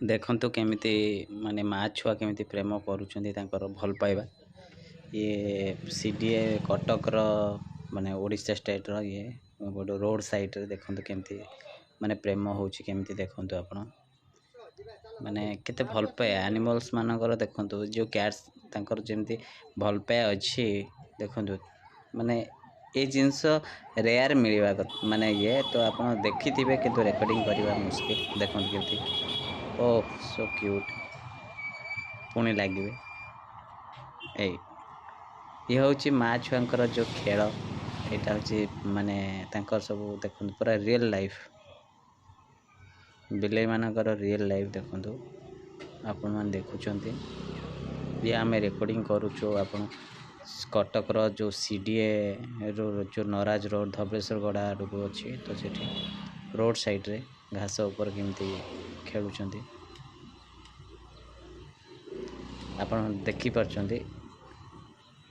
देखंतु केमिति माने माँ छुआ केमिति प्रेम करूछंती तांकर भल पाइबा। ये सीडीए कटक रो माने ओडिशा स्टेट रो ये गोटे रोड साइड रे देखंतु केमिति माने प्रेम होउछि केमिति देखंतु आपण माने केते भल पाए एनिमल्स मानकर देखंतु जो कैट्स तांकर जेमिति भल पाए अछि देखंतु माने ए जिंस रेयर मिलवा माने ये तो आपण देखिथिबे किंतु रेकॉर्डिंग करबा मुश्किल देखंतु केमिति ओह सो क्यूट पुणी लगे ये हूँ माँ छुआंकर जो खेल यहाँ हूँ माने सब देखते पूरा रियल लाइफ बिले मानकर रियल लाइफ देखु आपण मैंने देखुं ये आम रेकर्डिंग करुचु आपण कटक जो सीडीए रो जो नराज रोड धबलेश्वर गड़ा आड़क अच्छी तो से रोड साइड रे घास ऊपर केमती खेलुंट आपण देखिपार्टी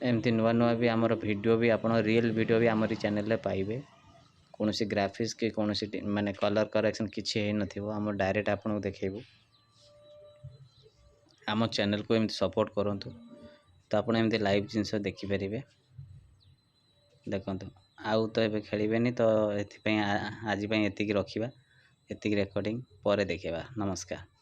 एमती नुआ नुआ भी आमर वीडियो भी आप रियल वीडियो भी आमरी चैनल रे पाइबे कौन सी ग्राफिक्स कि कौन सी माने कलर करेक्शन किसी नथिबो आम डायरेक्ट आपन देखेबू आम चैनल को एमती सपोर्ट करंतु तो आपन एमती लाइव जिंस देखि परिबे देखंतु आउ तो एबे खेलिबेनी तो एथि पई आज पई एतिकी रखिबा एतिकी रेकॉर्डिंग परे देखेबा नमस्कार।